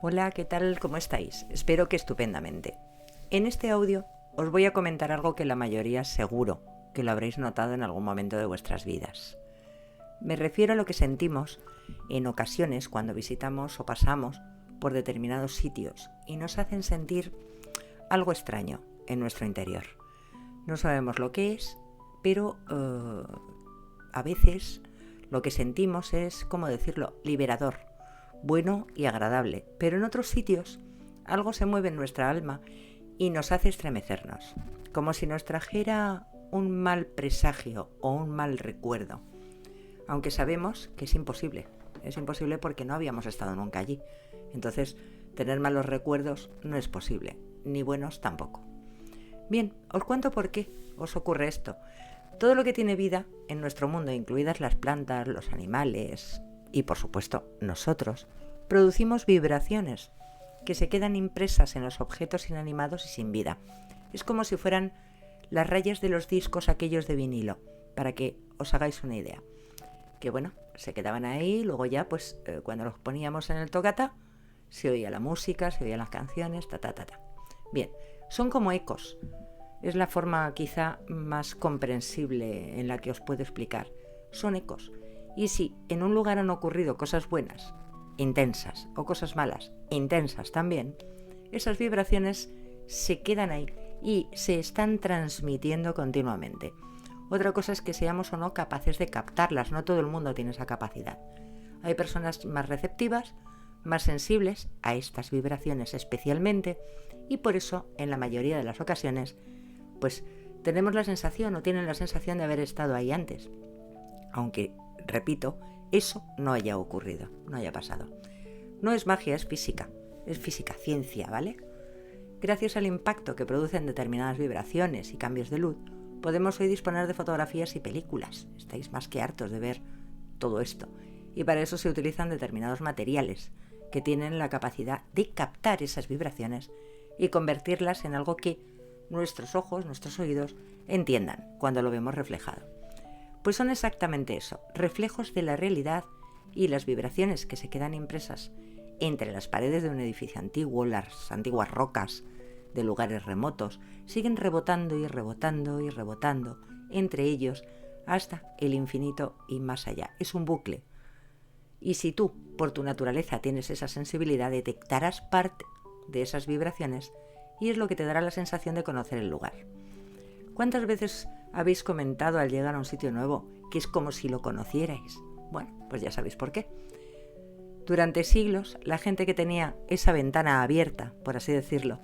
Hola, ¿qué tal? ¿Cómo estáis? Espero que estupendamente. En este audio os voy a comentar algo que la mayoría seguro que lo habréis notado en algún momento de vuestras vidas. Me refiero a lo que sentimos en ocasiones cuando visitamos o pasamos por determinados sitios y nos hacen sentir algo extraño en nuestro interior. No sabemos lo que es, pero a veces lo que sentimos es, ¿cómo decirlo?, liberador, bueno y agradable, pero en otros sitios algo se mueve en nuestra alma y nos hace estremecernos, como si nos trajera un mal presagio o un mal recuerdo, aunque sabemos que es imposible porque no habíamos estado nunca allí. Entonces, tener malos recuerdos no es posible, ni buenos tampoco. Bien, os cuento por qué os ocurre esto. Todo lo que tiene vida en nuestro mundo, incluidas las plantas, los animales y, por supuesto, nosotros, producimos vibraciones que se quedan impresas en los objetos inanimados y sin vida. Es como si fueran las rayas de los discos aquellos de vinilo, para que os hagáis una idea. Que bueno, se quedaban ahí, luego ya pues cuando los poníamos en el tocata, se oía la música, se oían las canciones, Bien, son como ecos. Es la forma quizá más comprensible en la que os puedo explicar. Son ecos. Y si en un lugar han ocurrido cosas buenas, intensas, o cosas malas, intensas también, esas vibraciones se quedan ahí y se están transmitiendo continuamente. Otra cosa es que seamos o no capaces de captarlas. No todo el mundo tiene esa capacidad. Hay personas más receptivas, más sensibles a estas vibraciones especialmente, y por eso en la mayoría de las ocasiones pues tenemos la sensación o tienen la sensación de haber estado ahí antes, aunque, repito, eso no haya ocurrido, no haya pasado. No es magia, es física, ciencia, ¿vale? Gracias al impacto que producen determinadas vibraciones y cambios de luz, podemos hoy disponer de fotografías y películas. Estáis más que hartos de ver todo esto. Y para eso se utilizan determinados materiales que tienen la capacidad de captar esas vibraciones y convertirlas en algo que nuestros ojos, nuestros oídos, entiendan cuando lo vemos reflejado. Pues son exactamente eso, reflejos de la realidad, y las vibraciones que se quedan impresas entre las paredes de un edificio antiguo, las antiguas rocas de lugares remotos, siguen rebotando y rebotando y rebotando entre ellos hasta el infinito y más allá. Es un bucle. Y si tú, por tu naturaleza, tienes esa sensibilidad, detectarás parte de esas vibraciones y es lo que te dará la sensación de conocer el lugar. ¿Cuántas veces habéis comentado al llegar a un sitio nuevo que es como si lo conocierais? Bueno, pues ya sabéis por qué. Durante siglos, la gente que tenía esa ventana abierta, por así decirlo,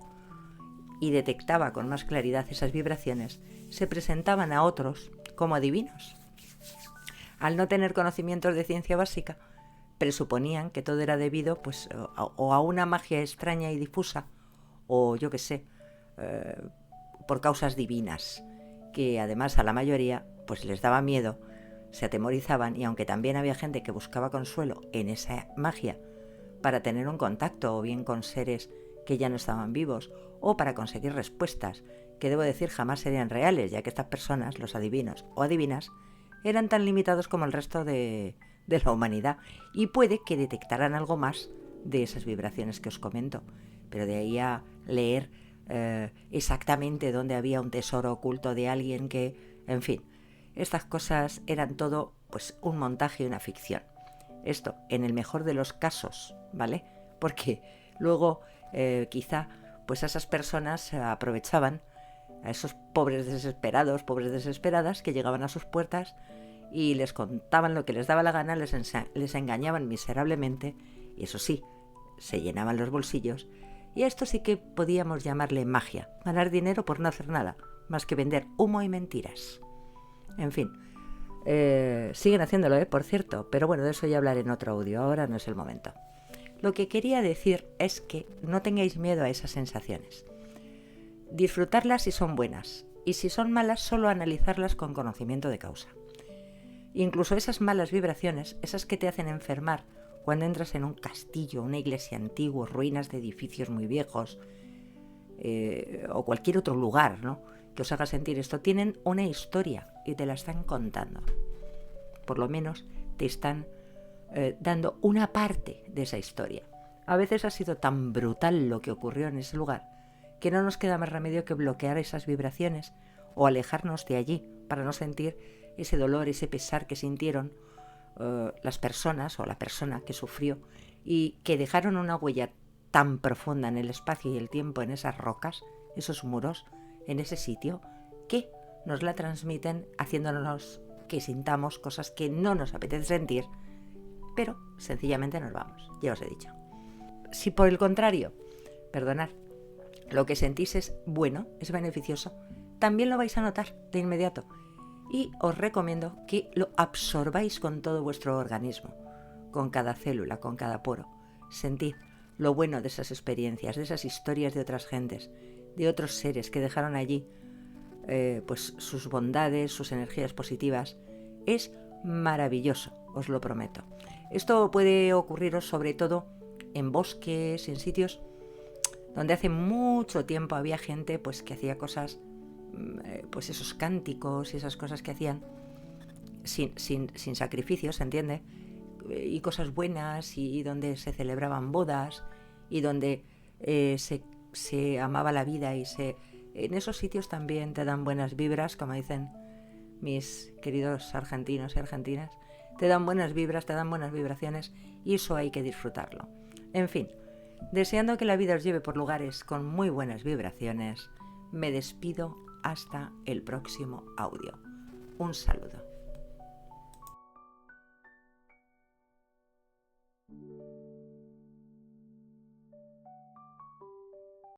y detectaba con más claridad esas vibraciones, se presentaban a otros como adivinos. Al no tener conocimientos de ciencia básica, presuponían que todo era debido pues, o a una magia extraña y difusa, o yo qué sé, por causas divinas, que además a la mayoría pues les daba miedo, se atemorizaban, y aunque también había gente que buscaba consuelo en esa magia para tener un contacto o bien con seres que ya no estaban vivos, o para conseguir respuestas que, debo decir, jamás serían reales, ya que estas personas, los adivinos o adivinas, eran tan limitados como el resto de la humanidad, y puede que detectaran algo más de esas vibraciones que os comento, pero de ahí a leer exactamente dónde había un tesoro oculto de alguien que, en fin, estas cosas eran todo pues un montaje y una ficción. Esto en el mejor de los casos, ¿vale? Porque luego quizá pues a esas personas aprovechaban a esos pobres desesperadas que llegaban a sus puertas y les contaban lo que les daba la gana, les engañaban miserablemente, y eso sí, se llenaban los bolsillos, y a esto sí que podíamos llamarle magia, ganar dinero por no hacer nada, más que vender humo y mentiras. En fin, siguen haciéndolo, por cierto, pero bueno, de eso ya hablaré en otro audio, ahora no es el momento. Lo que quería decir es que no tengáis miedo a esas sensaciones. Disfrutarlas si son buenas, y si son malas, solo analizarlas con conocimiento de causa. Incluso esas malas vibraciones, esas que te hacen enfermar cuando entras en un castillo, una iglesia antigua, ruinas de edificios muy viejos, o cualquier otro lugar, ¿no?, que os haga sentir esto, tienen una historia y te la están contando. Por lo menos te están dando una parte de esa historia. A veces ha sido tan brutal lo que ocurrió en ese lugar que no nos queda más remedio que bloquear esas vibraciones o alejarnos de allí para no sentir ese dolor, ese pesar que sintieron las personas o la persona que sufrió y que dejaron una huella tan profunda en el espacio y el tiempo, en esas rocas, esos muros, en ese sitio, que nos la transmiten haciéndonos que sintamos cosas que no nos apetece sentir, pero sencillamente nos vamos, ya os he dicho. Si por el contrario, perdonad, lo que sentís es bueno, es beneficioso, también lo vais a notar de inmediato. Y os recomiendo que lo absorbáis con todo vuestro organismo, con cada célula, con cada poro. Sentid lo bueno de esas experiencias, de esas historias de otras gentes, de otros seres que dejaron allí pues sus bondades, sus energías positivas. Es maravilloso, os lo prometo. Esto puede ocurriros sobre todo en bosques, en sitios donde hace mucho tiempo había gente pues que hacía cosas, pues esos cánticos y esas cosas que hacían sin sacrificios, ¿se entiende? Y cosas buenas, y donde se celebraban bodas y donde se amaba la vida, y en esos sitios también te dan buenas vibras, como dicen mis queridos argentinos y argentinas, te dan buenas vibras, te dan buenas vibraciones, y eso hay que disfrutarlo. En fin, deseando que la vida os lleve por lugares con muy buenas vibraciones, me despido hasta el próximo audio. Un saludo.